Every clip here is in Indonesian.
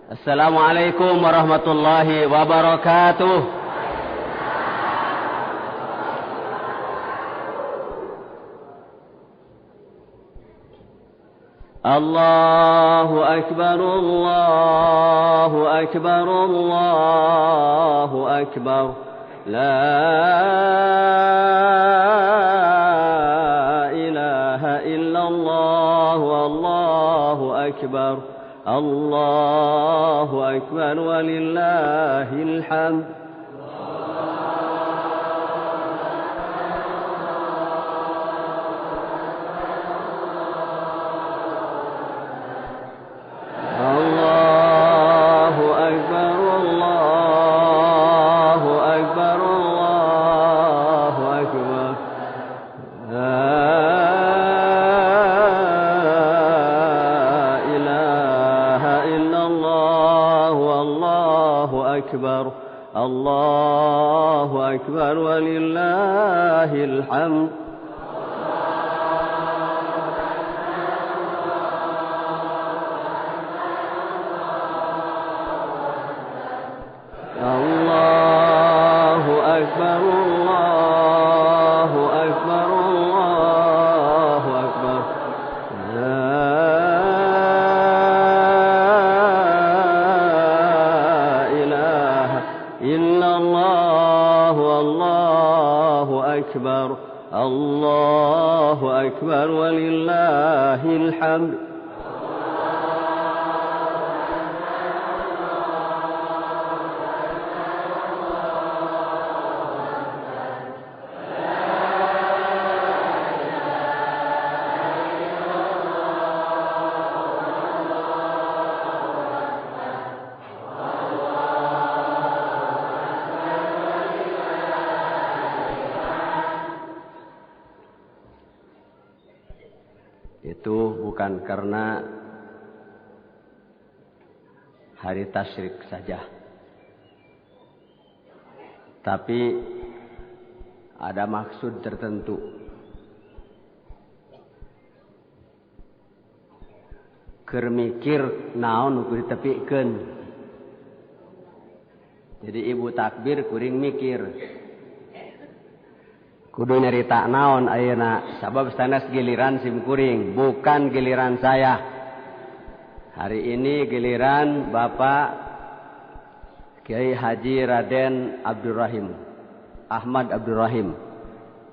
Assalamualaikum warahmatullahi wabarakatuh. Allahu akbar, Allahu akbar, Allahu akbar. La ilaha illallah, wallahu akbar. Allahu akbar walillahil hamd. Allahu akbar walillahil hamd. Allahu akbar, Allahu akbar, Allahu akbar. Allahu akbar walillahil hamd. Itu bukan karena hari tasyrik saja, tapi ada maksud tertentu. Keur mikir naon kudu ditepikeun. Jadi ibu takbir kuring mikir. Kudu nyarita naon ayeuna, sabab sanes giliran sim kuring, bukan giliran saya. Hari ini giliran Bapak Kiai Haji Raden Abdurrahim Ahmad Abdurrahim,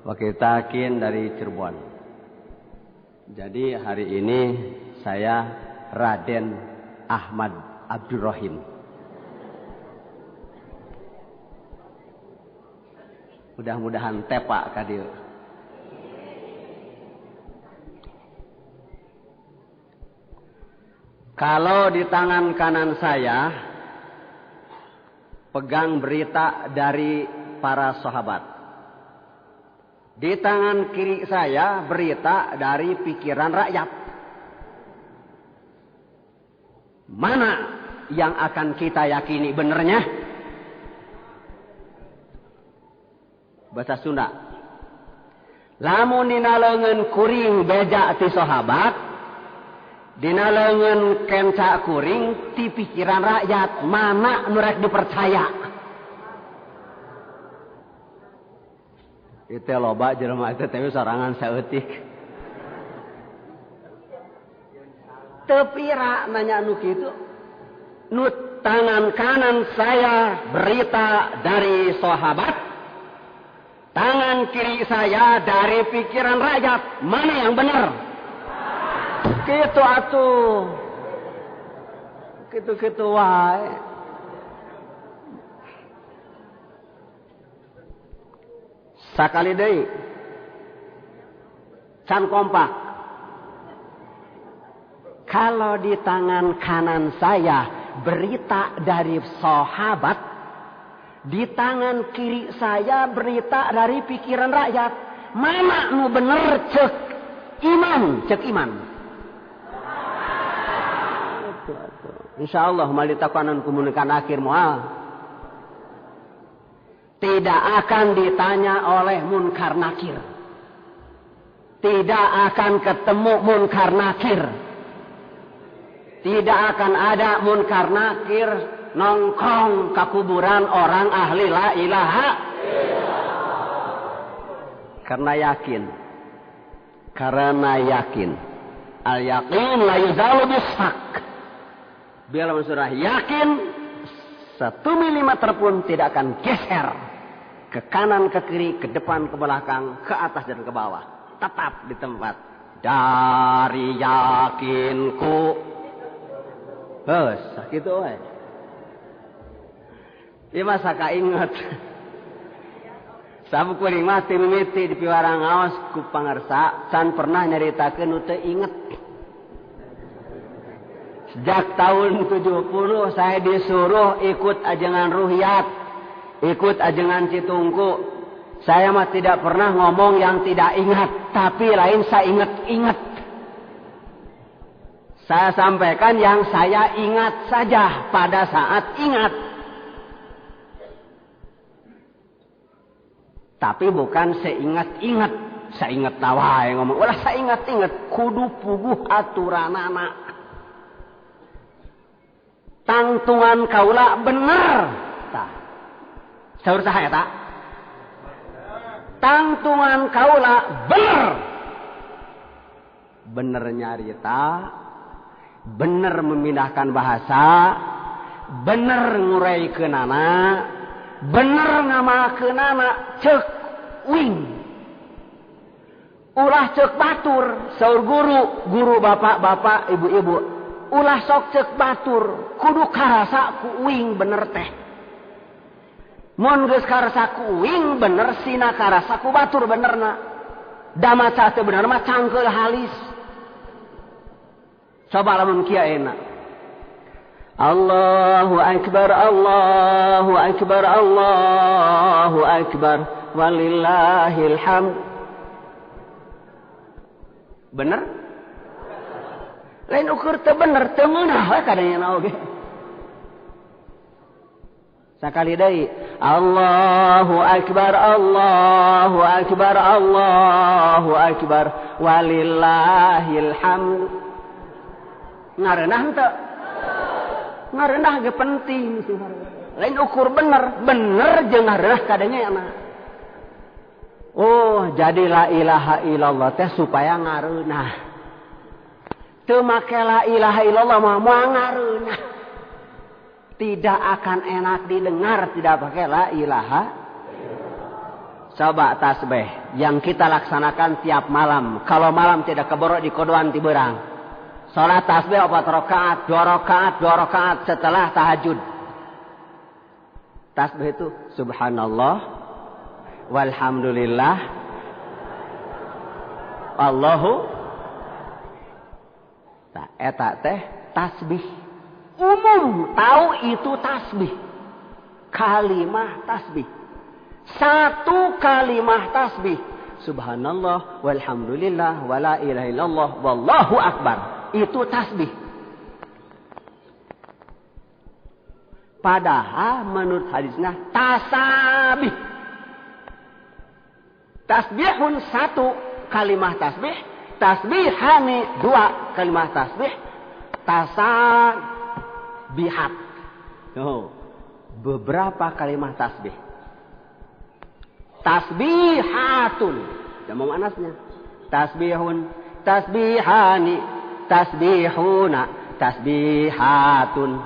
wakil takin dari Cirebon. Jadi hari ini saya Raden Ahmad Abdurrahim. Mudah-mudahan tepak ka dieu. Kalau di tangan kanan saya pegang berita dari para sahabat. Di tangan kiri saya berita dari pikiran rakyat. Mana yang akan kita yakini benernya? Bahasa Sunda. Lamun dina leungeun kuring beja ti sahabat, dina leungeun kenca kuring ti pikiran rakyat, mana nu rek dipercaya? Itu loba jelema itu teh sorangan saeutik. Teu pira nanya anu kitu. Nu tangan kanan saya berita dari sahabat. Tangan kiri saya dari pikiran rakyat. Mana yang benar? Gitu atuh. Gitu-gitu wae. Sakali deui. Can kompak. Kalau di tangan kanan saya berita dari sahabat, di tangan kiri saya berita dari pikiran rakyat. Mana nu bener cek iman, cek iman. Insyaallah mal ditakuanan komunikan akhir moal. Tidak akan ditanya oleh munkar nakir. Tidak akan ketemu munkar nakir. Tidak akan ada munkar nakir nongkrong ke kuburan orang ahli la ilaha. Karena yakin. Al yakin la yuzalu bisyak. Bila sudah yakin 1 milimeter pun tidak akan geser ke kanan, ke kiri, ke depan, ke belakang, ke atas dan ke bawah. Tetap di tempat. Dari yakinku. Sakit oi. Ieu mah saka inget. Sabu kuring mah teu mimiti di piwarang ngaos ku pangarsa, can pernah nyaritakeun nu teu inget. Sejak tahun 70 saya disuruh ikut ajengan ruhiyat, ikut ajengan citungku. Saya mah tidak pernah ngomong yang tidak ingat, tapi lain saya ingat-ingat. Saya sampaikan yang saya ingat saja pada saat ingat. Tapi bukan seingat-ingat. Saya ingat tawa yang ngomong. Ulah saya ingat-ingat. Kudu puguh aturanana. Tangtungan kaula bener. Tah. Saur saha eta? Tangtungan kaula bener. Bener nyarita. Bener memindahkan bahasa. Bener nguraikeunana. Bener ngamakeunana ceuk wing. Ulah ceuk batur saur guru bapak-bapak, ibu-ibu. Ulah sok ceuk batur, kudu karasa ku wing bener teh. Mun geus karasa ku wing bener sina karasa ku batur benerna. Da maca teu bener mah cangkeul halis. Coba lamun kieu enak. Allahu akbar, Allahu akbar, Allahu akbar, walillahil hamd. Bener? Lain ukur teu bener, teu meunah we kadayana oge. Sakali deui. Allahu akbar, Allahu akbar, Allahu akbar, walillahil hamd. Ngareunah henteu? Ngarenah ge penting. Lain ukur bener jeung ngarenah kadanya ana. Oh, jadi la ilaha illallah teh supaya ngareunah. Teu make la ilaha illallah mah moal ngareunah. Tidak akan enak didengar tidak pakai la ilaha. Coba tasbih yang kita laksanakan tiap malam. Kalau malam tidak keborok di kodoan ti beurang. Salat tasbih 4 rakaat, 2 rakaat setelah tahajud. Tasbih itu subhanallah, walhamdulillah, Allahu. Nah, eta teh tasbih. Umum tahu itu tasbih. Kalimah tasbih. 1 kalimah tasbih. Subhanallah, walhamdulillah, wala ilaha illallah, wallahu akbar. Itu tasbih. Padahal menurut hadisnya tasabih. Tasbihun 1 kalimah tasbih. Tasbihani 2 kalimah tasbih. Tasabihat. Oh, beberapa kalimah tasbih. Tasbihatun. Jamak muannasnya. Tasbihun, tasbihani. Tasbihuna, tasbihatun,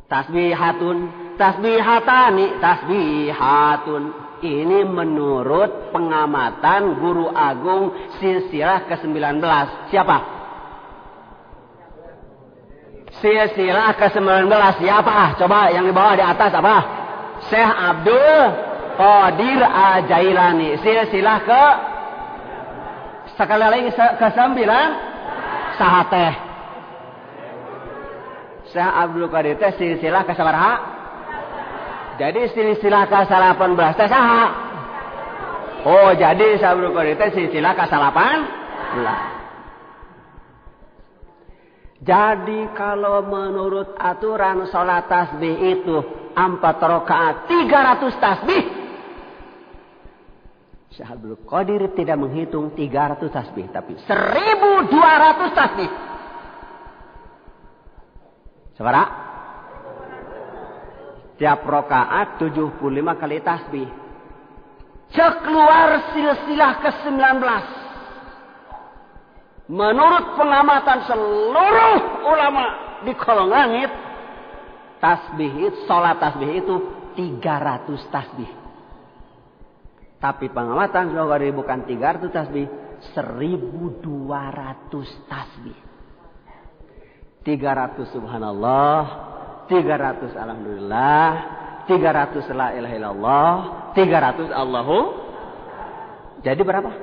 tasbihatun, tasbihatani, tasbihatun. Ini menurut pengamatan Guru Agung silsilah ke-19. Siapa? Silsilah ke-19 siapa? Coba yang di bawah di atas apa? Syekh Abdul Qadir Al-Jailani. Silsilah ke sekali lagi ke-9 saha teh? Syekh Abdul Qadir teh silsilah ke-sabaraha? Jadi silsilah ke-18 teh saha? Oh, jadi Syekh Abdul Qadir teh silsilah ke-18. Jadi kalau menurut aturan salat tasbih itu 4 rakaat 300 tasbih. Syekh Abdul Qadir tidak menghitung 300 tasbih, tapi 1200 tasbih. Sabaraha? Tiap rakaat 75 kali tasbih. Cek keluar silsilah ke-19. Menurut pengamatan seluruh ulama di kolong langit, salat tasbih itu 300 tasbih. Tapi pengamatan Zohri bukan 300 tasbih, 1200 tasbih. 300 subhanallah, 300 alhamdulillah, 300 la ilaha illallah, 300 Allahu. Jadi berapa?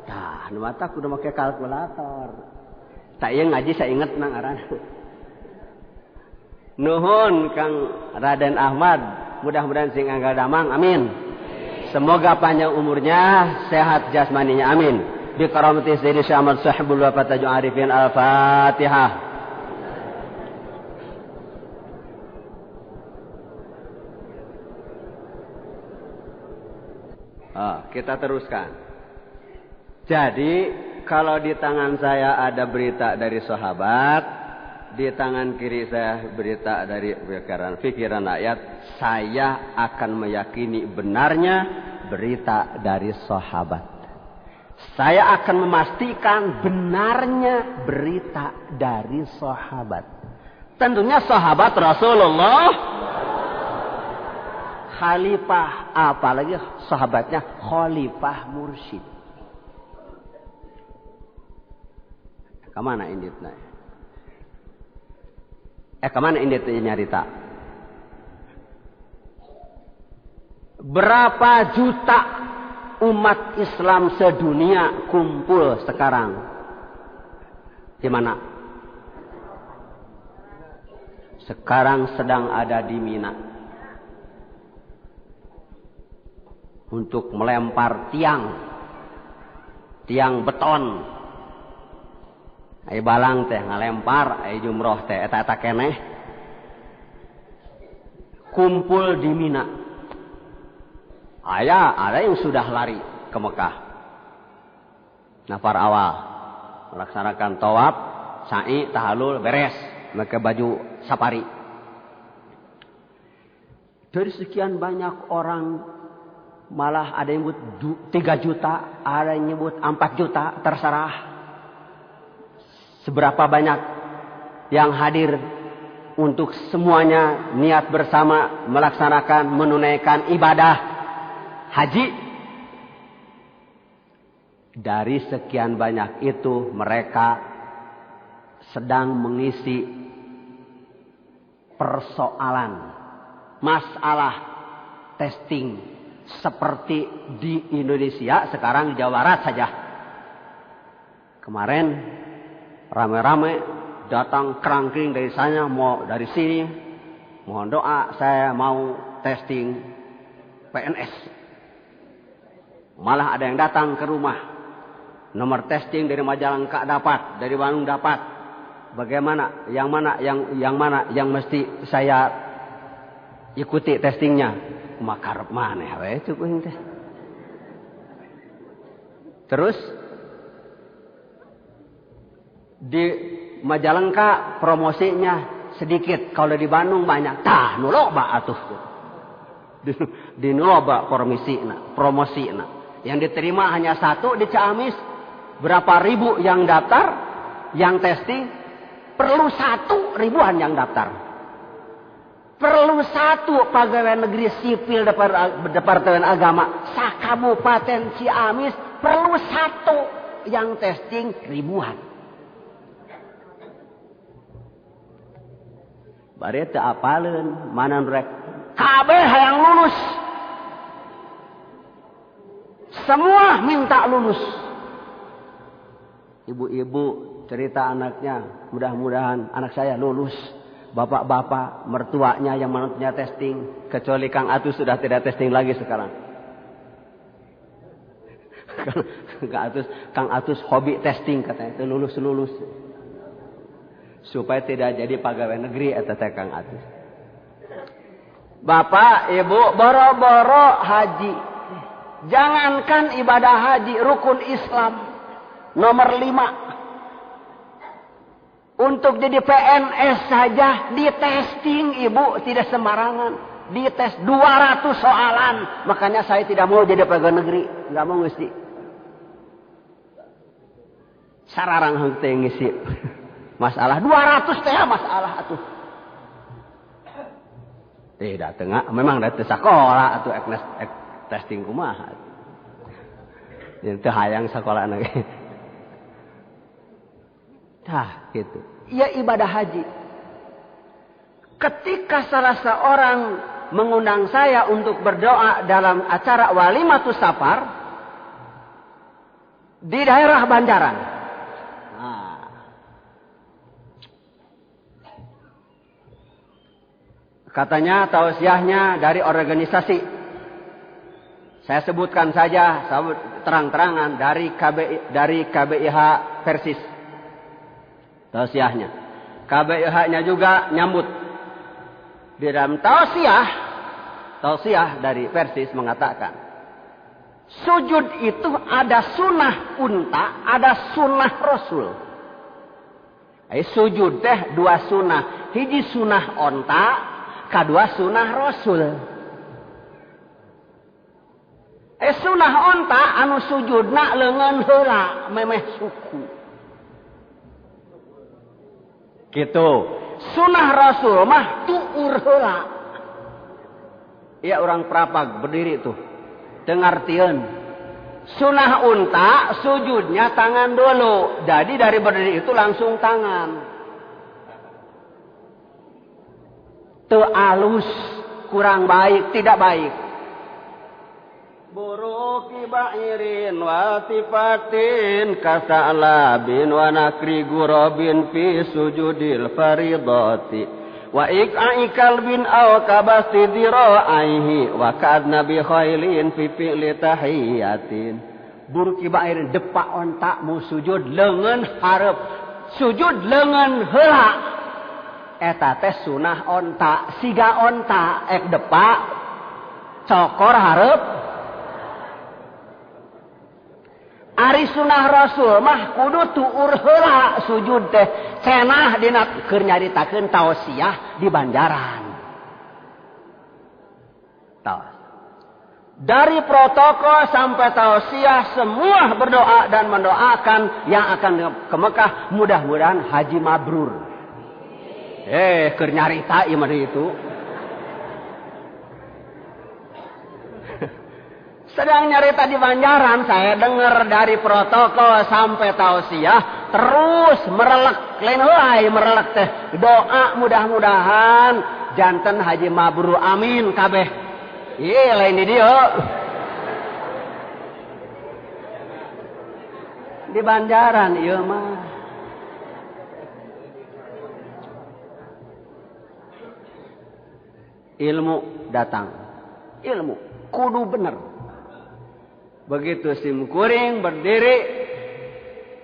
Nah, mata aku udah pakai kalkulator. Tak yang ngaji saya ingat nang aran. Nuhun Kang Raden Ahmad, mudah-mudahan sing anggal damang, amin. Semoga panjang umurnya, sehat jasmaninya, amin. Bi karamati Sayyidi Syekh Ahmad Sahibul Wafat Tajul Arifin, Al-Fatihah. Kita teruskan. Jadi kalau di tangan saya ada berita dari sahabat, di tangan kiri saya berita dari pikiran rakyat, saya akan meyakini benarnya berita dari sahabat. Saya akan memastikan benarnya berita dari sahabat. Tentunya sahabat Rasulullah, khalifah, apalagi sahabatnya khalifah mursyid. Kemana inditnya? Kemana inditnya nyarita? Berapa juta umat Islam sedunia kumpul sekarang? Di mana? Sekarang sedang ada di Mina. Untuk melempar tiang beton. Ai balang teh ngalempar, ai jumroh teh eta keneh. Kumpul di Mina. Ada yang sudah lari ke Mekah. Nafar awal melaksanakan tawaf, sa'i, tahallul, beres, pakai baju safari. Dari sekian banyak orang, malah ada yang nyebut 3 juta, ada yang nyebut 4 juta, terserah. Seberapa banyak yang hadir untuk semuanya niat bersama melaksanakan, menunaikan ibadah haji. Dari sekian banyak itu mereka sedang mengisi persoalan, masalah testing seperti di Indonesia sekarang di Jawa Barat saja. Kemarin rame-rame datang kerangking dari sana, mau dari sini, mohon doa, saya mau testing PNS. Malah ada yang datang ke rumah, nomor testing dari Majalengka dapat, dari Bandung dapat. Bagaimana? Yang mana yang mesti saya ikuti testingnya? Makarep maneh we cukup teh. Terus di Majalengka promosinya sedikit, kalau di Bandung banyak. Tah nu loba atuh. Di nu loba promosina. Yang diterima hanya 1 di Ciamis. Berapa ribu yang daftar, yang testing, perlu 1 ribuan yang daftar. Perlu 1 pegawai negeri sipil Departemen Agama sakabupaten Ciamis, perlu 1 yang testing ribuan. Bari teu apaleun mana rek kabeh hayang lulus. Semua minta lulus. Ibu-ibu cerita anaknya, mudah-mudahan anak saya lulus. Bapak-bapak mertuanya yang menurutnya testing, kecuali Kang Atus sudah tidak testing lagi sekarang. Kang Atus hobi testing katanya, itu lulus. Supaya tidak jadi pegawai negeri eta teh Kang Atus. Bapak, Ibu, boro-boro haji. Jangankan ibadah haji, rukun Islam nomor 5. Untuk jadi PNS saja di testing ibu, tidak sembarangan. Dites 200 soalan. Makanya saya tidak mau jadi pegawai negeri. Nggak mau ngisi. Sararang henteu ngisi. Masalah 200 teh masalah atuh. Tidak tengah, memang dari sekolah atau testing kumaha. Yang teu hayang sekolah lagi. Nah, gitu. Ya ibadah haji. Ketika salah seorang mengundang saya untuk berdoa dalam acara Walimatus Safar di daerah Banjaran. Nah. Katanya tausiahnya dari organisasi. Saya sebutkan saja terang-terangan dari KBIH Persis. Tausiahnya. KBIH-nya juga nyambut. Di dalam tausiah dari Persis mengatakan, sujud itu ada sunnah unta, ada sunnah rasul. Sujud teh 2 sunnah. Hiji sunnah unta, kedua sunnah rasul. Sunnah unta anu sujudna leungeun heula memeh suku. Gitu. Sunnah rasul mah tuur heula. Iya orang Prapag berdiri tuh. Dengartieun. Sunnah unta sujudnya tangan dulu. Jadi dari berdiri itu langsung tangan. Teu alus, kurang baik, tidak baik. Buruki ba'irin wa tifatin kasa'labin wa nakri gurabin fi sujudil faridati wa ik'ai kalbin aw kabasti dira'aihi wa ka'adna bi khailin fi fi'li tahiyatin. Buruki ba'irin depak ontak mu sujud leungeun hareup, sujud leungeun heula. Eta teh sunah onta, siga onta ek depak cokor hareup. Ari sunah rasul mah kudu tuur heula sujud teh cenah dina keur nyaritakeun tausiah di Banjaran. Dari protokol sampai tausiah semua berdoa dan mendoakan yang akan ke Mekah mudah-mudahan haji mabrur. Keur nyarita ieu mah itu. Sedang nyarita di Banjaran, saya dengar dari protokol sampai tausiah terus merelek, lain heulai merelek teh. Doa mudah-mudahan janten haji mabrur amin kabeh. Ieu lain di dieu. Di Banjaran ieu mah. Ilmu datang. Ilmu kudu bener. Begitu simkuring berdiri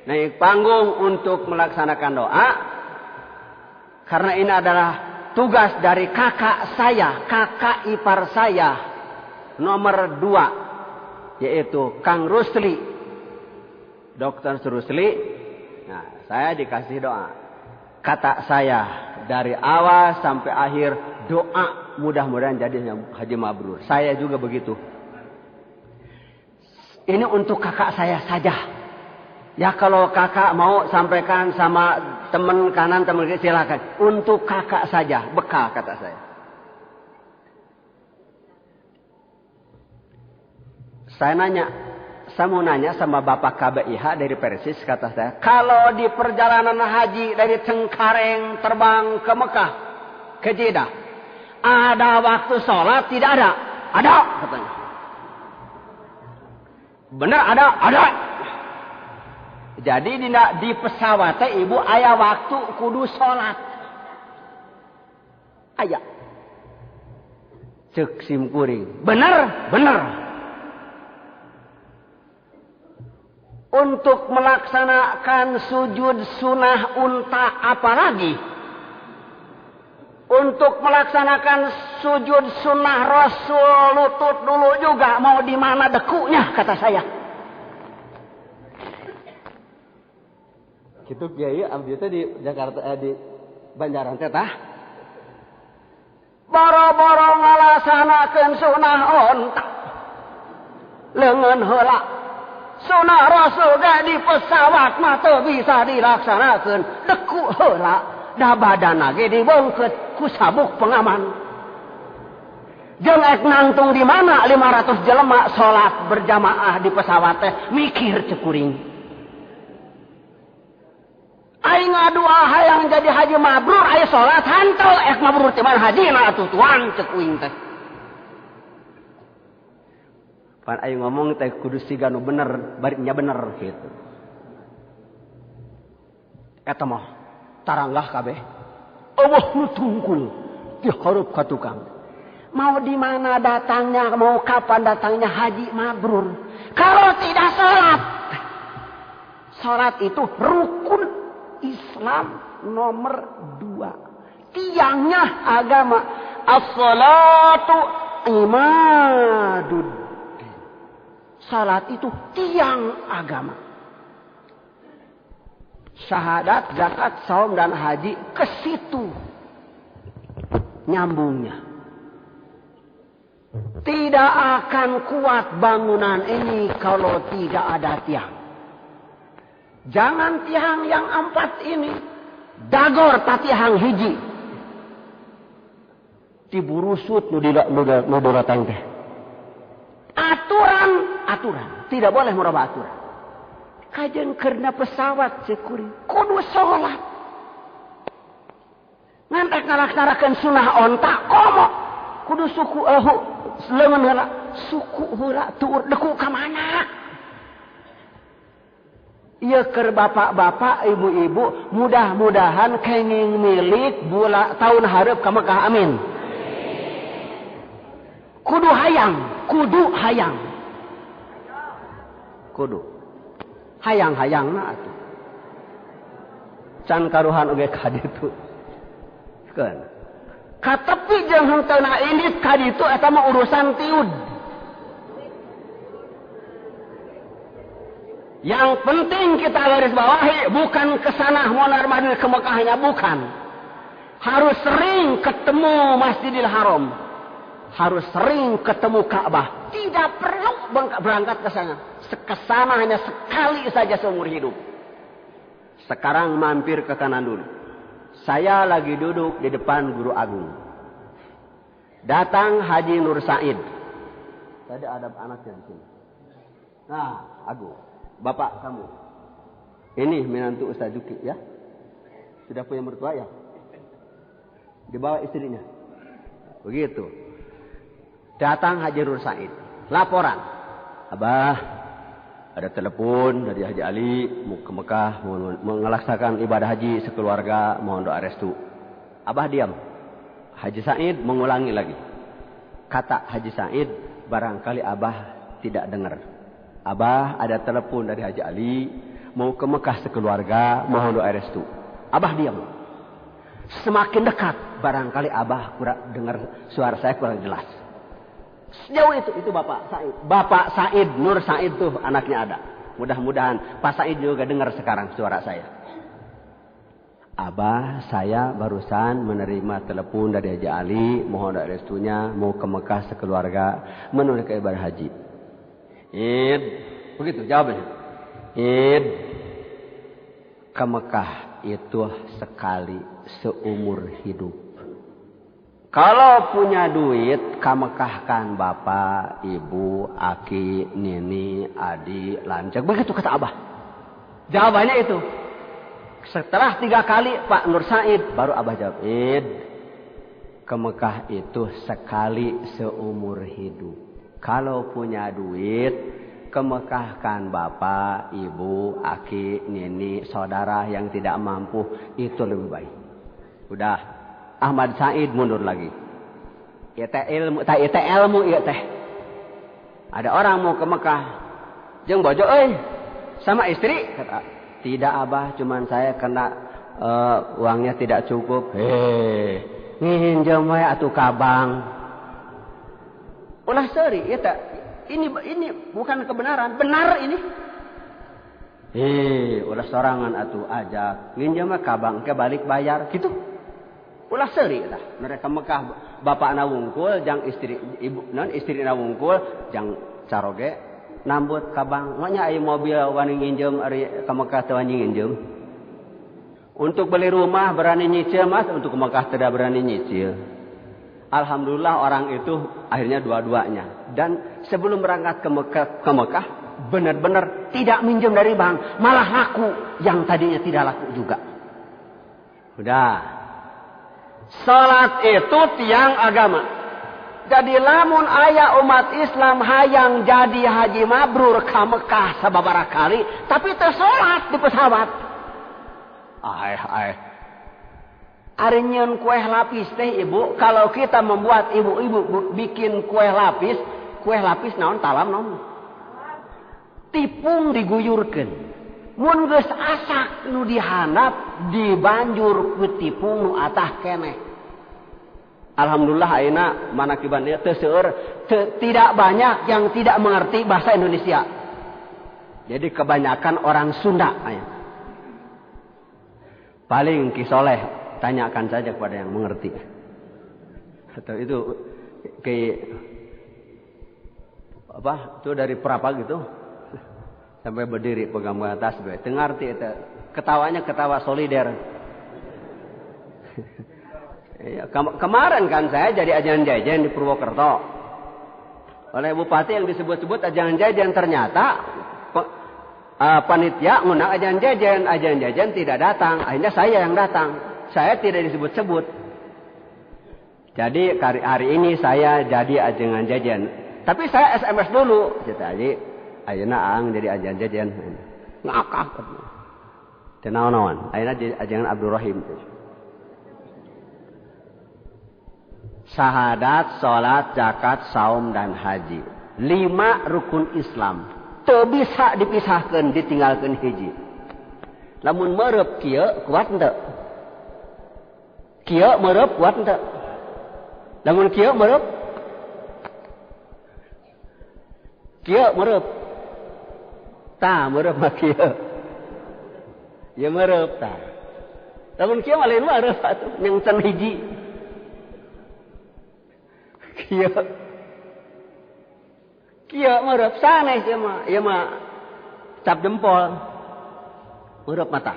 naik panggung untuk melaksanakan doa. Karena ini adalah tugas dari kakak saya, kakak ipar saya nomor 2, yaitu Kang Rusli, Dr. Rusli. Nah, saya dikasih doa. Kata saya dari awal sampai akhir doa mudah-mudahan jadi haji mabrur. Saya juga begitu. Ini untuk kakak saya saja. Ya kalau kakak mau sampaikan sama teman kanan, teman kiri silakan. Untuk kakak saja, bekal kata saya. Saya mau nanya sama Bapak KBIH dari Persis, kata saya. Kalau di perjalanan haji dari Cengkareng terbang ke Mekah, ke Jeddah, ada waktu sholat? Tidak ada. Ada, katanya. Benar ada. Jadi di pesawat ibu aya waktu kudu sholat. Aya. Cek simkuring. Benar. Untuk melaksanakan sujud sunnah unta apalagi? Untuk melaksanakan sujud sunnah rasul lutut dulu juga mau di mana dekunya kata saya. Kitu kiai abdi teh di Jakarta di Banjaran teh tah. Boro-boro ngalaksanakeun sunah onta. Leungeun heula. Sunah Rasul ge di pesawat mah teu bisa dilaksanakeun. Deku heula da badanna ge dibeungkeut ku sabuk pengaman. Jeung ek nangtung di mana 500 jelema salat berjamaah di pesawat teh mikir cekuring. Aing ngadua hayang jadi haji mabrur aya salat hanteu ek mabrur teh mana hajina atuh tuan cekuring teh. Pan aing ngomong teh kudu siga nu bener, bari nya bener gitu. Eta mah taranggah kabeh. Allah nu tungkul dihareup ka tukang. Mau di mana datangnya, mau kapan datangnya haji mabrur. Kalau tidak salat. Salat itu rukun Islam nomor 2. Tiangnya agama. As-salatu imaduddin. Salat itu tiang agama. Syahadat, zakat, saum dan haji ke situ nyambungnya. Tidak akan kuat bangunan ini kalau tidak ada tiang. Jangan tiang yang 4 ini. Dagor tatihang hiji. Diburusut nu datang teh. Aturan. Tidak boleh merubah aturan. Kajen karena pesawat sekuri. Kudu sholat. Ngantek ngalaksanakeun sunah onta komo. Kudu suku leungeun heula, suku heula tuur deku ka mana? Ieu keur bapak-bapak, ibu-ibu, mudah-mudahan kenging milik tahun hareup ka Mekah amin. Kudu hayang. Kudu. Hayang-hayangna atuh. Can karuhan oge ka ditu. Keun. Katepi jeung henteu ini ka ditu eta mah urusan tiud. Yang penting kita garis bawahi bukan kesana mondar-mandir ke Mekahnya, bukan. Harus sering ketemu Masjidil Haram. Harus sering ketemu Ka'bah. Tidak perlu berangkat ke sana. Kesana hanya sekali saja seumur hidup. Sekarang mampir ke kanan dulu. Saya lagi duduk di depan Guru Agung. Datang Haji Nur Said. Tadi ada anaknya di sini. Nah, Agung, bapak kamu. Ini menantu Ustaz Juki ya. Sudah punya mertua ya? Dibawa istrinya. Begitu. Datang Haji Nur Said. Laporan. Abah, ada telepon dari Haji Ali mau ke Mekah, mau melaksanakan ibadah haji sekeluarga, mohon doa restu. Abah diam. Haji Said mengulangi lagi. Kata Haji Said, barangkali Abah tidak dengar. Abah ada telepon dari Haji Ali, mau ke Mekah sekeluarga, mohon doa restu. Abah diam. Semakin dekat, barangkali Abah kurang dengar suara saya kurang jelas. Sejauh itu Bapak Said. Bapak Said, Nur Said tuh anaknya ada. Mudah-mudahan Pak Said juga dengar sekarang suara saya. Abah, saya barusan menerima telepon dari Haji Ali, mohon doa restunya, mau ke Mekah sekeluarga, menunaikan ibadah haji. Id, begitu jawabnya. Id, ke Mekah itu sekali seumur hidup. Kalau punya duit, kamekahkan bapak, ibu, aki, nini, adi, lancak. Begitu kata Abah. Jawabannya itu. Setelah 3 kali Pak Nur Said, baru Abah jawab. Id, ke Mekah itu sekali seumur hidup. Kalau punya duit, kemekahkan bapak, ibu, aki, nini, saudara yang tidak mampu. Itu lebih baik. Udah. Ahmad Said mundur lagi. Ieu teh ilmu ieu teh. Ada orang mau ke Mekah. Jeung bojo euy, sama istri kata, "Tidak Abah, cuman saya kena uangnya tidak cukup." Nginjem we atuh kabang. Ulah seuri ieu teh. Ini bukan kebenaran, benar ini. Ulah sorangan atuh ajak. Nginjem mah kabang ke balik bayar gitu. Ulah seuri tah. Mereka Mekah bapakna wungkul jang istri ibu non istrina wungkul jang caroge nambut kabang. Nya aya mobil wani nginjem ari ka Mekah teu wani nginjem. Untuk beli rumah berani nyicil Mas, untuk ke Mekah tidak berani nyicil. Alhamdulillah orang itu akhirnya dua-duanya. Dan sebelum berangkat ke Mekah benar-benar tidak minjem dari bank, malah laku yang tadinya tidak laku juga. Udah. Salat itu tiang agama. Jadi lamun aya umat Islam hayang jadi haji mabrur ka Mekah sababaraha kali, tapi teu salat di pesawat. Ari nyeun kue lapis teh ibu, kalau kita membuat ibu-ibu bikin kue lapis naon talam naon? Tipung diguyurkeun. Mun geus asak nu dihandap dibanjur ku tipung nu atah keneh. Alhamdulillah ayeuna manakiban ieu teu seueur, tidak banyak yang tidak mengerti bahasa Indonesia. Jadi kebanyakan orang Sunda aya. Paling Ki Soleh tanyakan saja kepada yang mengerti. Atau itu kayak apa? Itu dari Prapa gitu. Sampai berdiri pegang atas gue. Tengarti itu. Ketawanya ketawa solider. Kemarin kan saya jadi ajaran jajan di Purwokerto. Oleh bupati yang disebut-sebut ajaran jajan, ternyata panitia ngundang ajaran jajan tidak datang. Akhirnya saya yang datang. Saya tidak disebut-sebut. Jadi hari ini saya jadi ajaran jajan. Tapi saya SMS dulu. Jadi ayeuna aang jadi ajaran jajan. Ngakak. Teu naon-naon. Ayeuna jadi ajaran Abdul Rahim. Syahadat, salat, zakat, saum dan haji. 5 rukun Islam. Teu bisa dipisahkeun, ditinggalkeun hiji. Lamun meureub kieu kuat henteu? Kieu meureub kuat henteu? Lamun kieu meureub? Kieu meureub. Tah meureub mah kieu. Ya meureub tah. Lamun kieu mah lain meureub atuh, nyengten hiji. Kieu meureub sanes ieu mah cap jempol. Meureub mata.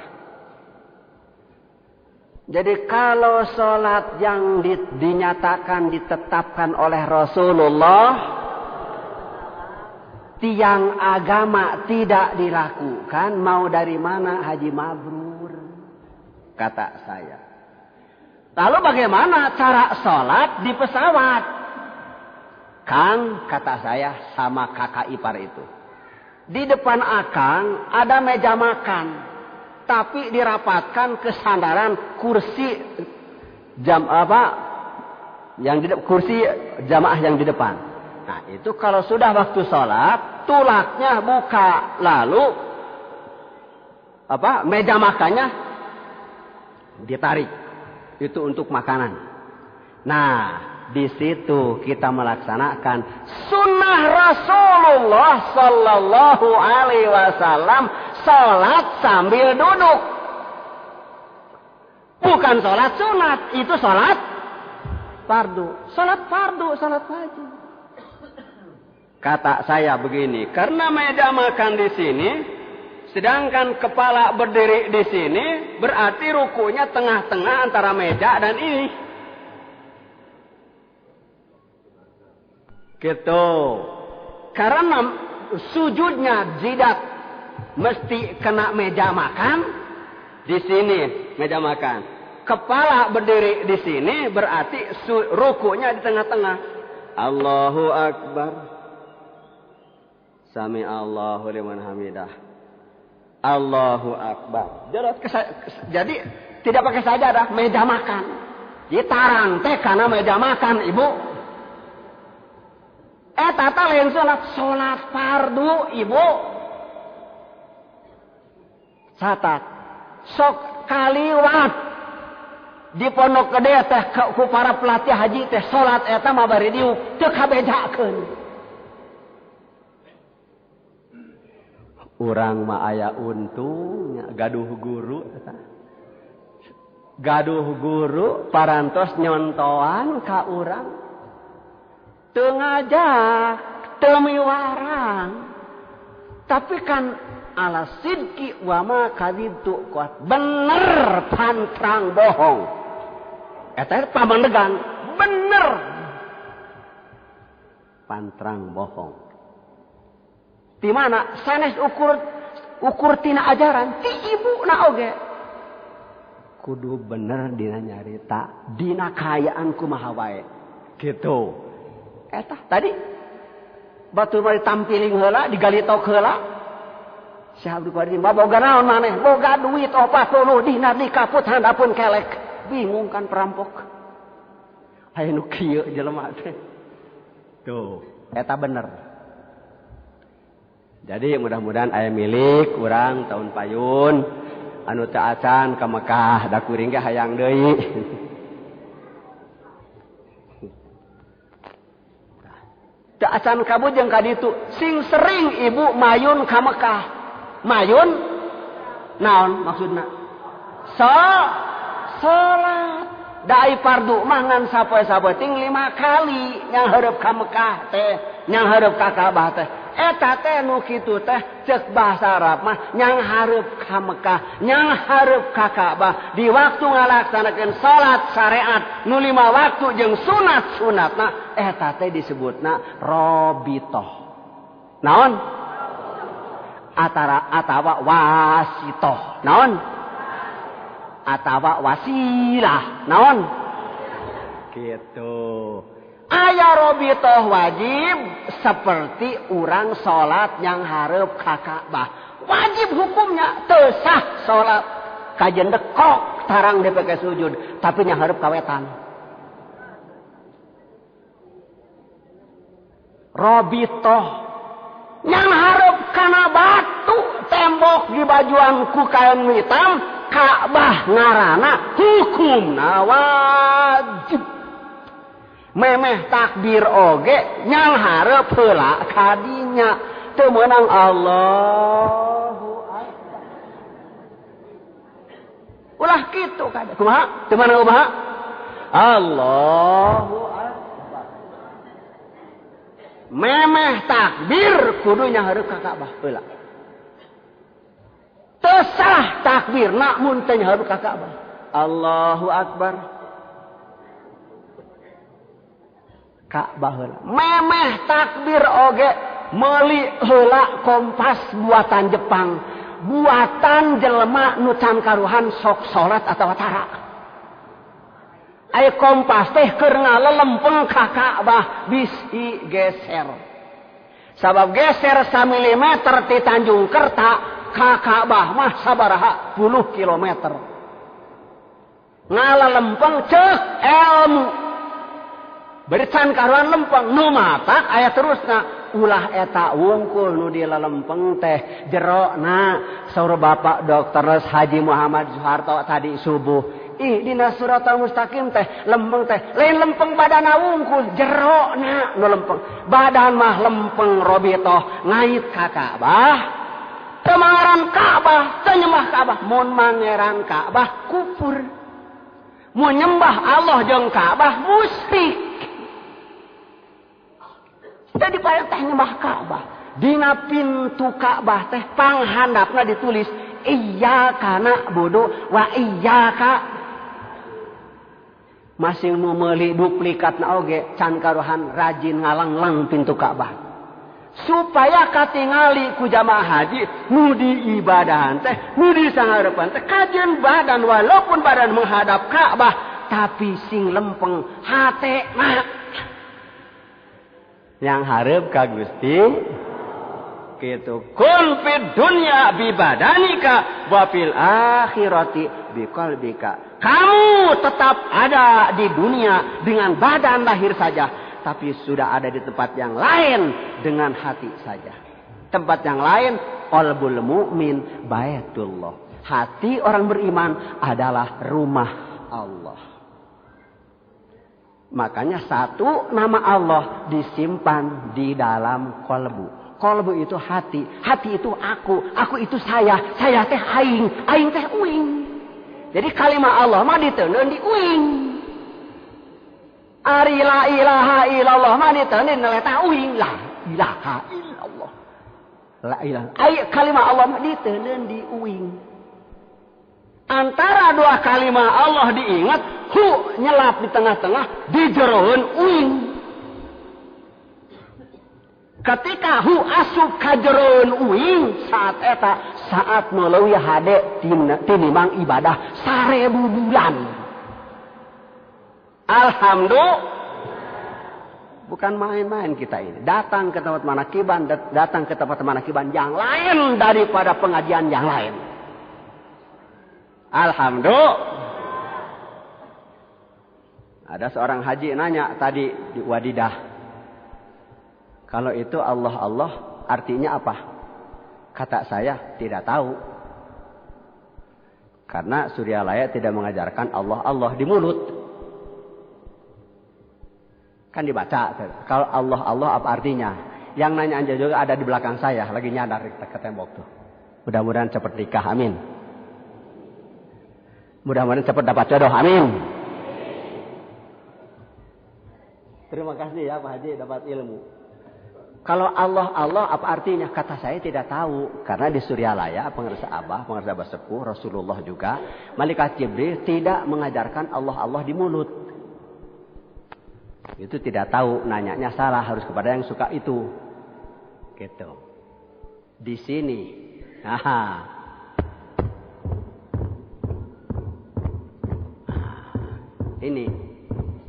Jadi kalau salat yang dinyatakan ditetapkan oleh Rasulullah tiang agama tidak dilakukan, mau dari mana haji mabrur? Kata saya. Lalu bagaimana cara salat di pesawat? Kang, kata saya sama kakak ipar itu. Di depan akang ada meja makan. Tapi dirapatkan ke sandaran kursi kursi jamaah yang di depan. Nah, itu kalau sudah waktu sholat, tulaknya buka, lalu meja makannya ditarik. Itu untuk makanan. Nah, di situ kita melaksanakan sunnah Rasulullah Sallallahu Alaihi Wasallam, salat sambil duduk. Bukan salat sunat, itu salat fardu. Salat fardu, salat wajib. Kata saya begini, karena meja makan di sini, sedangkan kepala berdiri di sini, berarti rukunya tengah-tengah antara meja dan ini. Gitu. Karena sujudnya jidat mesti kena meja makan di sini, meja makan. Kepala berdiri di sini berarti rukunya di tengah-tengah. Allahu Akbar. Sami Allahu liman hamidah. Allahu Akbar. Jadi tidak pakai sajadah, meja makan. Ditarang teh karena meja makan, Ibu. Tata lain salat fardu, Ibu. Catat. Sok kaliwat di pondok gede teh ku para pelatih haji teh salat eta mah bari diuk teu kabejakeun. Urang mah aya untung gaduh guru. Gaduh guru parantos nyontoan ka urang. Teu ngajak, teu miwarang. Tapi kan ala sidki wa ma kadzibtu kuat. Bener pantrang bohong. Eta pamandegan bener. Pantrang bohong. Di mana sanes ukur tina ajaran ti ibuna oge. Kudu bener dina nyarita, dina kayaan kumaha wae. Gitu. Eta tadi batur mah ditampiling heula, digalitok heula. Si Abdul Qadir boga naon maneh? Boga duit 40 dinar di kaput handapun kelek. Bingung kan perampok. Aya nu kieu jelema teh. Tuh, eta bener. Jadi mudah-mudahan aya milik urang tahun payun anu teu acan ka Mekah da kuring ge hayang deui. Teu acan kabujeng ka ditu sing sering ibu mayun ka Mekah. Mayun naon maksudna? Salat. Dai fardu mangan sapoe-sapoe ting 5 kali yang hareup ka Mekah teh, yang hareup ka Ka'bah teh. Eta teh nu kitu teh ceuk bahasa Arab mah yang hareup ka Mekah, yang hareup ka Ka'bah di waktu ngalaksanakeun salat syariat nu 5 waktu jeung sunat-sunatna eta teh disebutna rabithah. Naon? Atawa wasithah. Naon? Atawa wasilah. Naon? Gitu. Aya rabithah wajib seperti urang salat yang hareup ka Ka'bah. Wajib hukumnya teu sah salat kajen dekok tarang dipake sujud tapi nya hareup ka wetan. Rabithah yang hareup kana batu tembok di bajuan ku kain hitam Ka'bah ngaranna hukumna wajib. Memeh takbir oge nyang hareup heula kadinya teu meunang Allahu Akbar. Ulah kitu kada. Kumaha? Teu meunang kumaha? Allahu Akbar. Memeh takbir kudunya hareup ka Ka'bah heula. Teu sah takbir namun teu hareup ka Ka'bah. Allahu Akbar. Ka'bah heula. Memeh takbir oge meuli heula kompas buatan Jepang. Buatan jelema nu can karuhan sok salat atawa tara. Aya kompas teh keur ngalelempeng ka Ka'bah bisi geser. Sabab geser 1 milimeter ti Tanjung Kerta ka Ka'bah mah sabaraha 10 kilometer. Ngalelempeng ceuk ilmu. Berican karuan lempeng nu matak aya terusna ulah eta wungkul nu dilalempeng teh jerona saur Bapak Dr. Haji Muhammad Soeharto tadi subuh. Ih dina Siratal Mustaqim teh lempeng teh lain lempeng badana wungkul jerona nu lempeng. Badan mah lempeng rabithah ngait ka Ka'bah. Teu mangaran Ka'bah, teu nyembah Ka'bah, mun mangeran Ka'bah kufur. Mun nyembah Allah jeung Ka'bah musyrik. Jadi payah teh nyembah Ka'bah. Dina pintu Ka'bah teh panghandapna ditulis iyyaka na'budu wa iyyaka. Masing nu meuli duplikatna oge can karuhan rajin ngalanglang pintu Ka'bah. Supaya katingali ku jamaah haji nu di ibadahan teh, nu di sangarepan teh kajen badan walaupun badan menghadap Ka'bah tapi sing lempeng hatena. Yang hareup ka Gusti kitu kun fid dunya bi badanika wa fil akhirati bi qalbika. Kamu tetap ada di dunia dengan badan lahir saja, tapi sudah ada di tempat yang lain dengan hati saja. Tempat yang lain qalbul mu'min baitullah. Hati orang beriman adalah rumah Allah. Makanya satu nama Allah disimpan di dalam kolbu. Kolbu itu hati. Hati itu aku. Aku itu saya. Saya teh aing. Aing teh uing. Jadi kalimat Allah mah diteundeun di uing. Ari la ilaha illallah mah diteundeun eta uing. La ilaha illallah. La ilaha. Kalimat Allah mah diteundeun di uing. Antara dua kalimat Allah diingat, hu nyelap di tengah-tengah, dijeroeun uing. Ketika hu asup ka jeroeun uing, saat meuleuy hade tinimbang ibadah 1000 bulan. Alhamdulillah. Bukan main-main kita ini. Datang ke tempat manakiban yang lain daripada pengajian yang lain. Alhamdulillah. Ada seorang haji nanya tadi di Wadidah. Kalau itu Allah artinya apa? Kata saya tidak tahu. Karena Suryalaya tidak mengajarkan Allah di mulut. Kan dibaca. Kalau Allah apa artinya? Yang nanya aja juga ada di belakang saya. Lagi nyadar ke tembok tuh. Mudah-mudahan cepat nikah. Amin. Mudah-mudahan cepat dapat jodoh. Amin. Terima kasih ya Pak Haji dapat ilmu. Kalau Allah apa artinya? Kata saya tidak tahu. Karena di Suryalaya pengarsa Abah Sepuh Rasulullah juga Malaikat Jibril tidak mengajarkan Allah di mulut. Itu tidak tahu, nanyanya salah, harus kepada yang suka itu. Gitu. Di sini.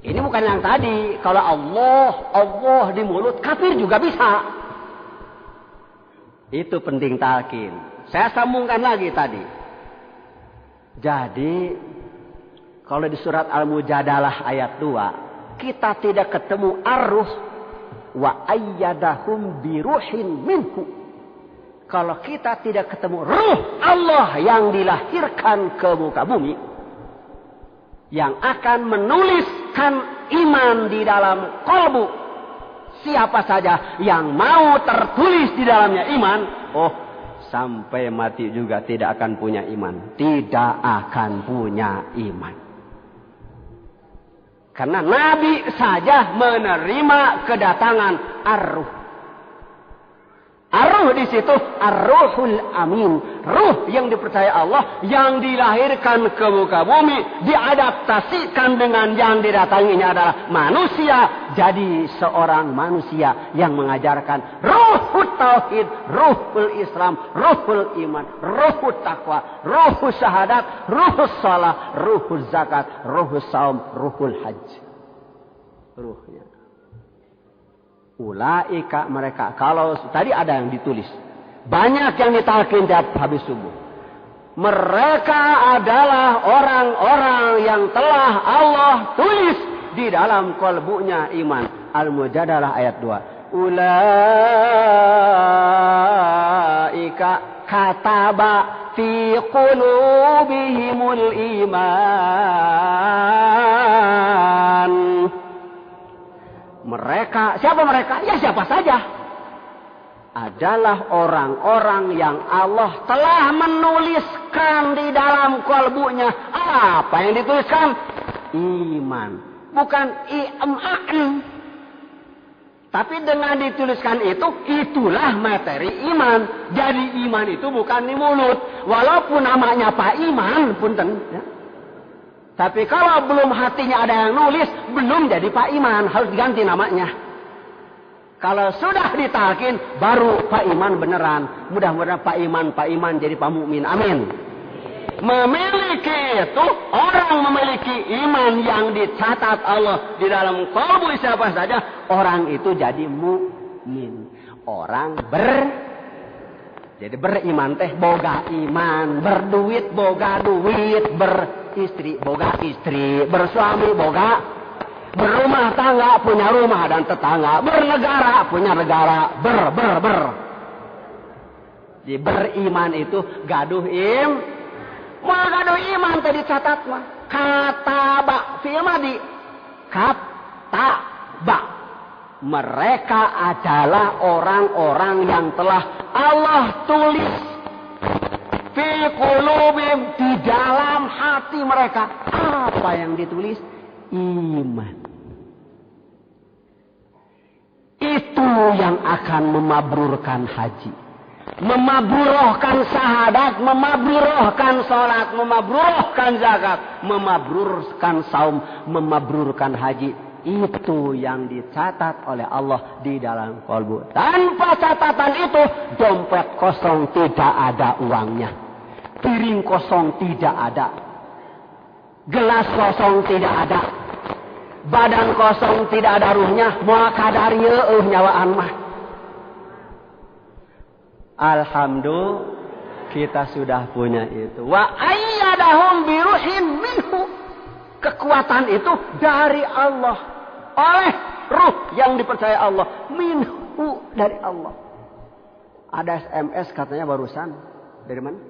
Ini bukan yang tadi. Kalau Allah di mulut, kafir juga bisa. Itu penting talqin. Saya sambungkan lagi tadi. Jadi, kalau di surat Al-Mujadalah ayat 2, kita tidak ketemu ar-ruh wa ayyadahum biruhin minhu. Kalau kita tidak ketemu ruh Allah yang dilahirkan ke muka bumi, yang akan menuliskan iman di dalam kolbu siapa saja yang mau tertulis di dalamnya iman, sampai mati juga tidak akan punya iman. Tidak akan punya iman. Karena Nabi saja menerima kedatangan ar-ruh. Ar-ruh di situ ar-ruhul amin, ruh yang dipercaya Allah, yang dilahirkan ke muka bumi, diadaptasikan dengan yang didatanginya adalah manusia, jadi seorang manusia yang mengajarkan ruhul tauhid, ruhul Islam, ruhul iman, ruhul taqwa, ruhul syahadat, ruhul shalah, ruhul zakat, ruhul saum, ruhul haji. Ruhnya. Ulaika mereka. Kalau tadi ada yang ditulis. Banyak yang ditalqin tiap habis subuh. Mereka adalah orang-orang yang telah Allah tulis di dalam kolbunya iman. Al-Mujadalah ayat 2. Ulaika kataba fi qulubihimul iman. Mereka, siapa mereka? Ya siapa saja. Adalah orang-orang yang Allah telah menuliskan di dalam kolbunya. Apa yang dituliskan? Iman. Bukan iman. Tapi dengan dituliskan itu, itulah materi iman. Jadi iman itu bukan di mulut. Walaupun namanya Pak Iman, punten. Ya. Tapi kalau belum hatinya ada yang nulis, belum jadi Pak Iman. Harus diganti namanya. Kalau sudah ditalqin, baru Pak Iman beneran. Mudah-mudahan Pak Iman jadi Pak Mukmin. Amin. Memiliki itu, orang memiliki iman yang dicatat Allah di dalam kalbu siapa saja, orang itu jadi mukmin. Orang jadi beriman teh boga iman, berduit boga duit, beristri boga istri, bersuami boga, berumah tangga punya rumah dan tetangga, bernegara punya negara, Jadi beriman itu gaduh mau gaduh iman tadi catat mah. Kataba fi'il madi. Kataba. Mereka adalah orang-orang yang telah Allah tulis fi qulubihim, di dalam hati mereka. Apa yang ditulis? Iman. Itu yang akan memabrurkan haji, memabrurohkan syahadat, memabrurohkan salat, memabrurohkan zakat, memabrurkan saum, memabrurkan haji. Itu yang dicatat oleh Allah di dalam qalbu. Tanpa catatan itu, dompet kosong tidak ada uangnya. Piring kosong tidak ada. Gelas kosong tidak ada. Badan kosong tidak ada ruhnya. Moal kadar yeueuh nyawaan mah. Alhamdulillah kita sudah punya itu. Wa ayyadahum biruhin minhu. Kekuatan itu dari Allah. Oleh ruh yang dipercaya Allah. Minhu, dari Allah. Ada SMS katanya barusan. Dari mana?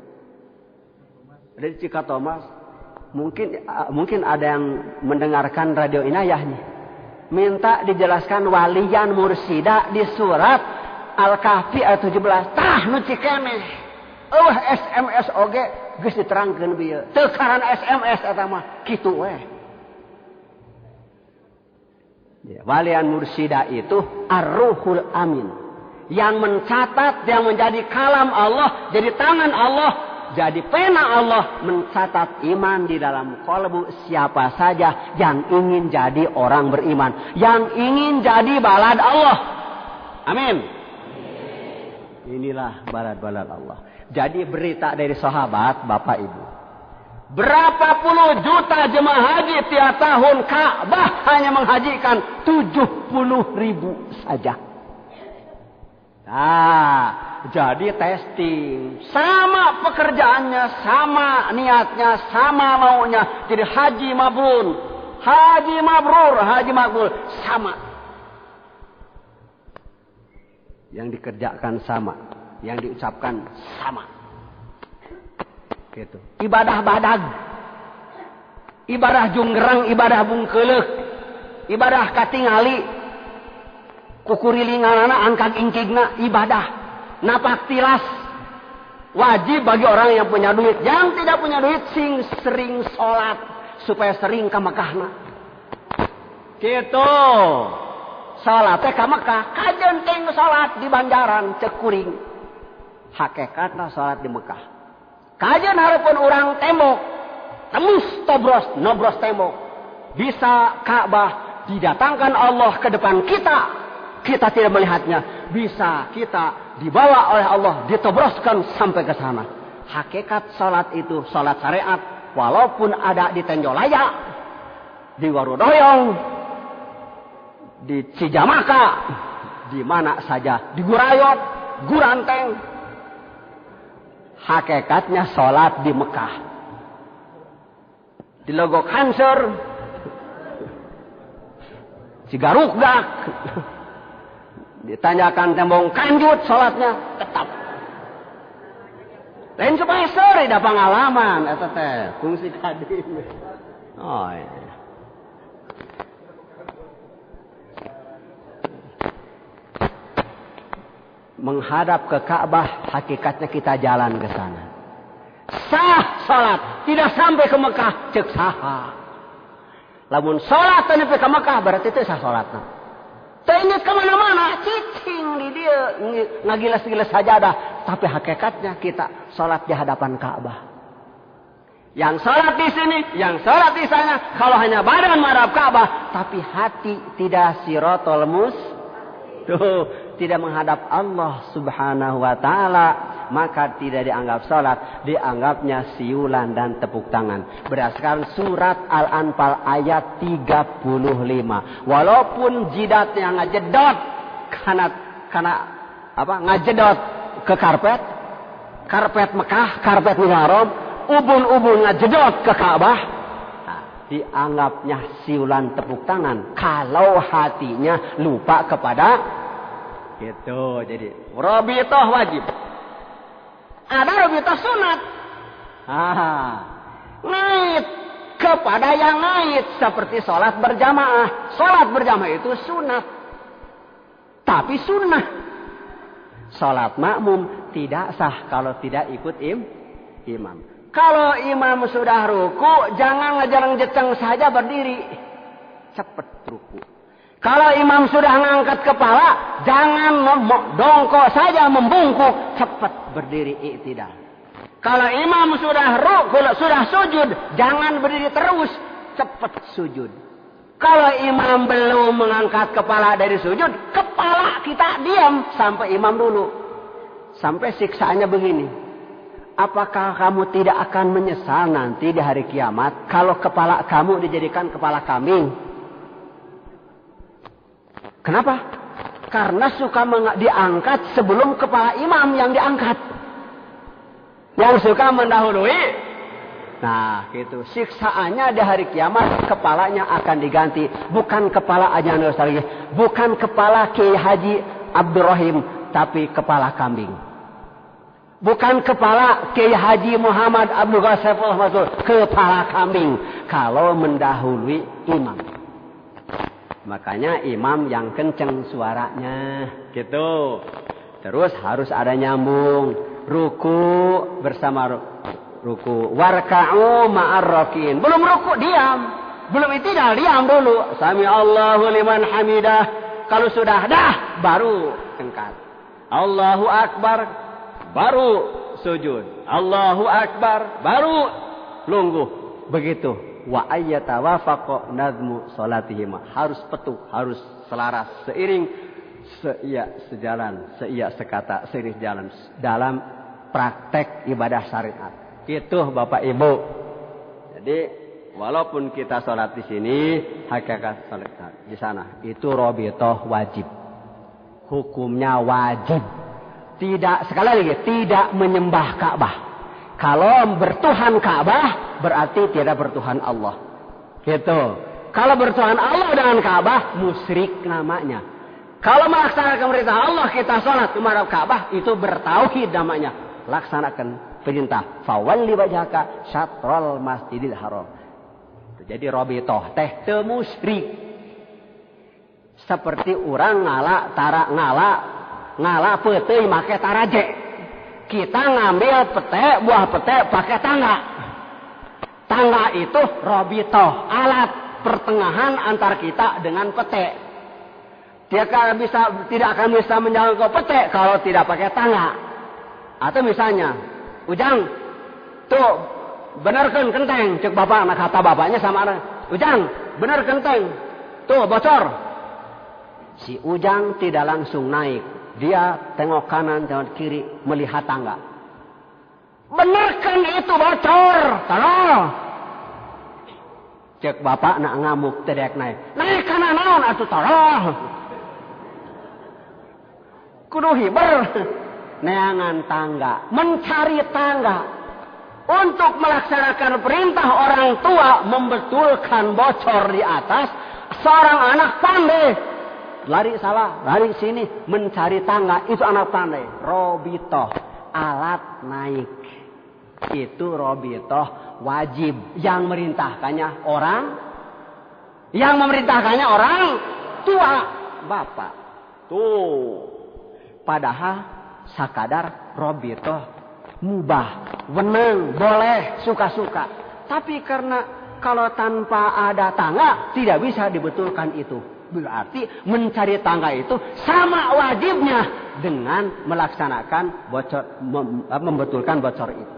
Dari Cikatomas. Mungkin ada yang mendengarkan radio Inayah nih. Minta dijelaskan walian mursida di surat Al-Kahfi ayat 17. Tah nu cikene. SMS oge geus diterangkeun bieu. Teu karana SMS eta mah kitu we. Ya, walian mursida itu ar-ruhul amin. Yang mencatat, yang menjadi kalam Allah, jadi tangan Allah, jadi pena Allah, mencatat iman di dalam qalbu siapa saja yang ingin jadi orang beriman, yang ingin jadi balad Allah. Amin. Inilah balad-balad Allah. Jadi berita dari sahabat, Bapak Ibu. Berapa puluh juta jemaah haji tiap tahun, Ka'bah hanya menghajikan 70.000 saja. Nah, jadi testing. Sama pekerjaannya, sama niatnya, sama maunya. Jadi haji mabrur. Haji mabrur, haji makbul. Sama. Yang dikerjakan sama. Yang diucapkan sama. Gitu. Ibadah badag. Ibadah junggerang, ibadah bungkeleuk. Ibadah katingali. Kukurilinganana angkat ingkigna ibadah. Napak tilas wajib bagi orang yang punya duit. Yang tidak punya duit sering sholat supaya sering ka Mekahna. Gitu. Sholatnya ka Mekah. Kajenting sholat di Banjaran cek kuring. Hakikatna sholat di Mekah. Kajen harapun orang tembok. Tembus tobros, nobros tembok. Bisa Ka'bah didatangkan Allah ke depan kita. Kita tidak melihatnya. Bisa kita dibawa oleh Allah. Ditobroskan sampai ke sana. Hakikat salat itu. Salat syariat. Walaupun ada di Tenjolaya. Di Warudoyong. Di Cijamaka. Di mana saja. Di Gurayot. Guranteng. Hakikatnya salat di Mekah. Di Logok Hanser. Cigarukgak. Ditanyakan tembong kanjut sholatnya tetap. Lain supaya sore ada pengalaman eta teh fungsi tadi. Oh iya. Menghadap ke Ka'bah, hakikatnya kita jalan ke sana. Sah salat, tidak sampai ke Mekah cek saha. Lamun salat sampai ke Mekah berarti itu sah salatna. Teringat kemana-mana, cicing di dia, ngagilas-gilas sajadah. Tapi hakikatnya kita sholat di hadapan Ka'bah. Yang sholat di sini, yang sholat di sana. Kalau hanya badan menghadap Ka'bah, tapi hati tidak sirotol tuh, tidak menghadap Allah Subhanahu wa Ta'ala, maka tidak dianggap sholat, dianggapnya siulan dan tepuk tangan. Berdasarkan surat Al-Anfal ayat 35. Walaupun jidatnya ngajedot karena ngajedot ke karpet Mekah, karpet Haram, ubun-ubun ngajedot ke Ka'bah, dianggapnya siulan tepuk tangan kalau hatinya lupa kepada itu. Jadi rabithah wajib, ada rabithah sunat. Ngait kepada yang ngait seperti sholat berjamaah. Sholat berjamaah itu sunat. tapi sunnah. Salat makmum tidak sah kalau tidak ikut imam. Kalau imam sudah ruku, jangan ngejeng-jeceng saja berdiri. Cepat ruku. Kalau imam sudah ngangkat kepala, jangan dongkok saja membungkuk. Cepat berdiri i'tidal. Kalau imam sudah ruku, sudah sujud, jangan berdiri terus. Cepat sujud. Kalau imam belum mengangkat kepala dari sujud, kepala kita diam sampai imam dulu. Sampai siksaannya begini. Apakah kamu tidak akan menyesal nanti di hari kiamat kalau kepala kamu dijadikan kepala kambing? Kenapa? Karena suka diangkat sebelum kepala imam yang diangkat. Yang suka mendahului. Nah, gitu. Siksaannya di hari kiamat kepalanya akan diganti. Bukan kepala aja nostalgia. Bukan kepala Kiai Haji Abdurrahim, tapi kepala kambing. Bukan kepala Kiai Haji Muhammad Abdul Ghasiful Masul, kepala kambing. Kalau mendahului imam. Makanya imam yang kenceng suaranya. Gitu. Terus harus ada nyambung. Ruku bersama ruku. Warka'u ma'ar rakin. Belum ruku diam. Belum i'tidal diam dulu. Sami Allahu liman hamidah. Kalau sudah dah baru angkat. Allahu Akbar baru sujud. Allahu Akbar baru lungguh. Begitu. Wa ayyatawafaqa nazmu salatihim. Harus petuh, harus selaras, seiring, sejalan, sekata, seiring jalan dalam praktek ibadah syariat. Itu Bapak Ibu. Jadi walaupun kita sholat di sini, hakikat sholat di sana itu robitoh wajib. Hukumnya wajib. Tidak, sekali lagi, tidak menyembah Ka'bah. Kalau bertuhan Ka'bah, berarti tidak bertuhan Allah. Gitu. Kalau bertuhan Allah dengan Ka'bah, musyrik namanya. Kalau melaksanakan perintah Allah, kita sholat di menghadap Ka'bah, itu bertauhid namanya. Laksanakan perintah. Fawalli wajhaka syatrul masjidil haram. Jadi robitoh teh teu musyrik. Seperti orang ngala peteuy make taraje. Kita ngambil buah pete pakai tangga. Tangga itu robitoh, alat pertengahan antar kita dengan pete. Tidak akan bisa menjangkau pete kalau tidak pakai tangga. Atau misalnya, Ujang, tuh benerkeun kenteng, cek bapak, nah kata bapaknya sama anak, Ujang, bener kenteng, tuh bocor. Si Ujang tidak langsung naik, dia tengok kanan, tengok kiri, melihat tangga. Benerkan itu bocor, taruh. Cek bapak nak ngamuk, tidak naik. Naik kanan naon atuh taruh. Kudu hiber. Neangan tangga, mencari tangga untuk melaksanakan perintah orang tua membetulkan bocor di atas. Seorang anak pandai lari salah, lari sini mencari tangga, itu anak pandai. Robitoh, alat naik, itu robitoh wajib. Yang memerintahkannya orang tua, bapak. Tuh, padahal sakadar robitoh mubah, wenang, boleh, suka-suka. Tapi karena kalau tanpa ada tangga tidak bisa dibetulkan itu. Berarti mencari tangga itu sama wajibnya dengan melaksanakan bocor, membetulkan bocor itu.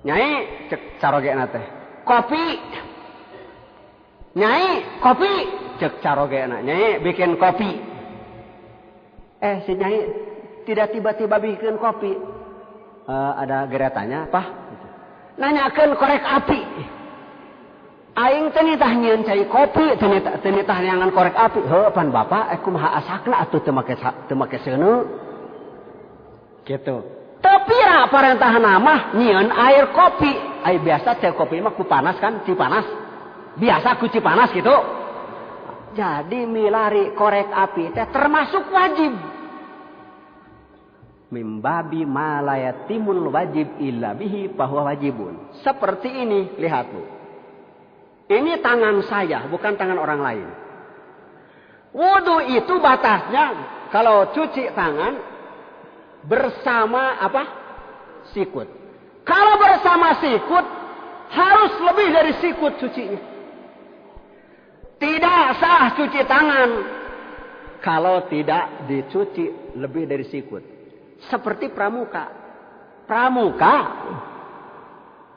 Nyai cek carogena teh. Kopi. Nyai kopi cek carogena. Nyai bikin kopi. Si Nyai tidak tiba-tiba bikin kopi. Ada geretanya, Pak. Nanyakan korek api. Aing tenitah nyieun cai kopi, tenitah nyangan korek api. Heuh pan bapak, kumaha asakna atuh teu make seuneu. Gitu. Tapi ya parentah nama nyieun air kopi. Air biasa cai kopi mah ku panas kan, cipanas. Biasa ku cipanas gitu. Jadi milari korek api teh termasuk wajib. Mimbabi malayatimul wajib illa bihi bahwa wajibun. Seperti ini, lihat Bu. Ini tangan saya, bukan tangan orang lain. Wudu itu batasnya kalau cuci tangan bersama apa? Sikut. Kalau bersama sikut, harus lebih dari sikut cucinya. Tidak sah cuci tangan kalau tidak dicuci lebih dari sikut. Seperti pramuka. Pramuka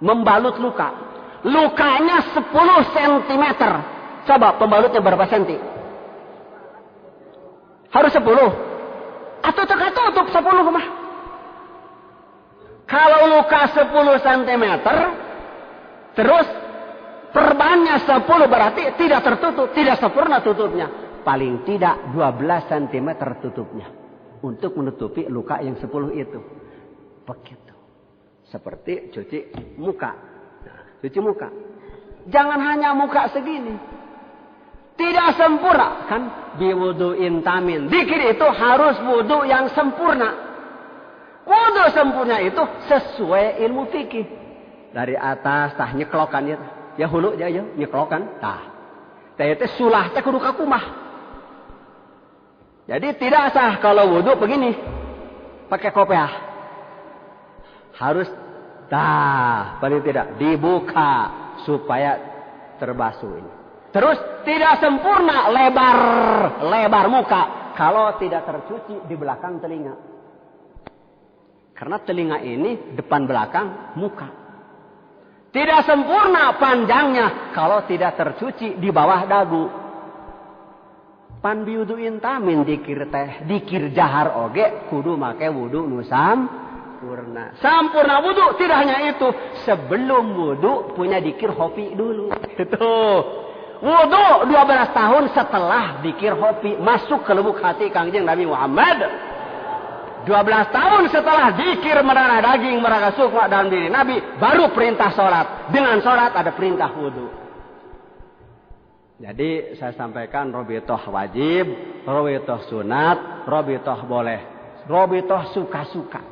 membalut luka. Lukanya 10 cm. Coba pembalutnya berapa senti? Harus 10. Atau tutup 10 mah. Kalau luka 10 cm, terus perbannya 10 berarti tidak tertutup. Tidak sempurna tutupnya. Paling tidak 12 cm tutupnya. Untuk menutupi luka yang 10 itu. Begitu. Seperti cuci muka. Nah, cuci muka. Jangan hanya muka segini. Tidak sempurna. Kan biwudu'in tamin. Dikir itu harus wudu yang sempurna. Wudu sempurna itu sesuai ilmu fikih. Dari atas tah nyeklokan ya. Ya hulu ya nyeklokan. Tah. Teh sulah teh kudu kakumah. Jadi tidak sah kalau wudu begini. Pakai kopiah. Harus paling tidak dibuka supaya terbasuh ini. Terus tidak sempurna lebar muka kalau tidak tercuci di belakang telinga. Karena telinga ini depan belakang muka. Tidak sempurna panjangnya kalau tidak tercuci di bawah dagu. Pan biuduin tamin dikir jahar oge kudu make wudu nu sampurna. Sampurna wudu tidak hanya itu, sebelum wudu punya dikir hopi dulu. Itu. Wudu 12 tahun setelah dikir hopi masuk ke lubuk hati Kangjeng Nabi Muhammad. 12 tahun setelah dikir merana daging, merana sukma dalam diri Nabi, baru perintah sholat. Dengan sholat ada perintah wudu. Jadi saya sampaikan robitoh wajib, robitoh sunat, robitoh boleh, robitoh suka-suka.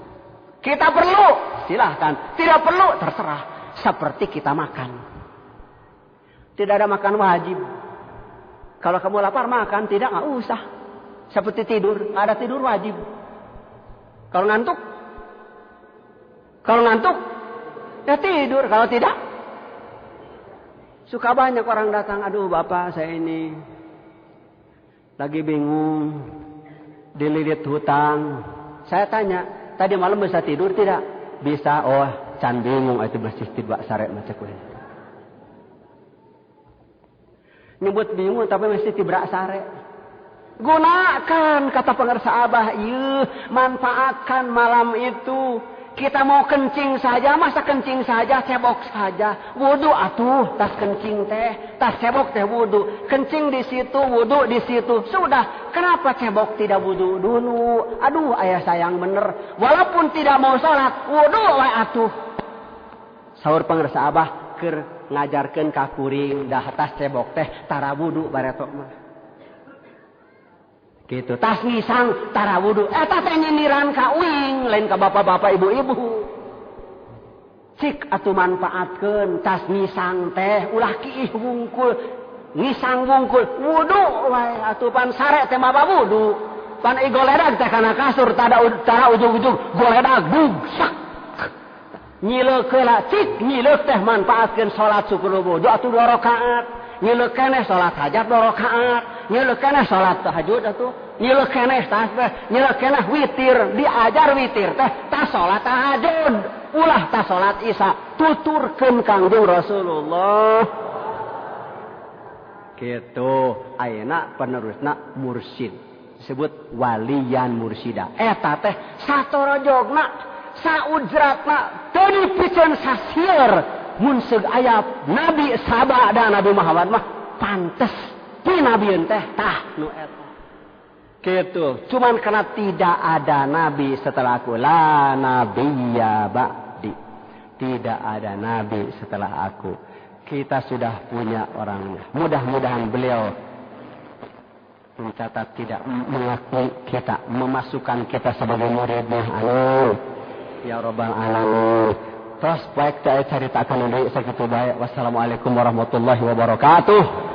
Kita perlu, silahkan. Tidak perlu, terserah. Seperti kita makan. Tidak ada makan wajib. Kalau kamu lapar makan, tidak, nggak usah. Seperti tidur, nggak ada tidur wajib. Kalau ngantuk, ya tidur. Kalau tidak, suka banyak orang datang, aduh bapak saya ini lagi bingung, dililit hutang. Saya tanya, tadi malam bisa tidur tidak? Bisa. Oh, can bingung itu bersih tiba sare macam ini. Nyebut bingung tapi mesti tibrak sare. Gunakan kata pengersa abah, manfaatkan malam itu. Kita mau kencing saja, masa kencing saja, cebok saja. Wudu atuh, tas kencing teh, tas cebok teh wudu. Kencing di situ, wudu di situ. Sudah, kenapa cebok tidak wudu dulu? Aduh, ayah sayang bener. Walaupun tidak mau sholat, wudu wae atuh. Saur pengersa abah, keur ngajarkeun ka kuring, dah tas cebok teh, tara wudu baretok mah. Gitu, tas ngisang tara wudu. Eta teh nyindiran ka uing, lain ka bapak-bapak ibu-ibu. Cik atuh manfaatkeun tas ngisang teh, ulah kiih wungkul, ngisang wungkul, wudu wae atuh pan sare teh mah wudu. Pan igoledag teh kana kasur tara ujug-ujug goledag bugsak. Nyileuk heula cik nyileuk teh manfaatkeun salat syukur wudu atuh 2 rakaat. Nyileuk keneh salat hajat 2 rakaat. Nyileuk keneh salat tahajud atuh. Nyileuk keneh tas teh, nyileuk keneh witir, diajar witir teh, tas salat tahajud, ulah tas salat isya, tuturkeun Kangjeng Rasulullah. Kitu, ayeuna penerusna mursyid. Disebut waliyan mursyidah. Eta teh satorojogna, saujratna, teu dipikeun sasieur. Mun seug aya Nabi Saba dan Nabi Muhammad mah pantes pinabieun teh tah nu eta. Gitu. Cuman karena tidak ada nabi setelah aku. La nabiyya ba'di. Tidak ada nabi setelah aku. Kita sudah punya orangnya. Mudah-mudahan beliau mencatat tidak mengakui kita, memasukkan kita sebagai muridnya. Amin. Ya Rabbal Alamin. Terus baik saya ceritakan dari segitu baik. Wassalamualaikum warahmatullahi wabarakatuh.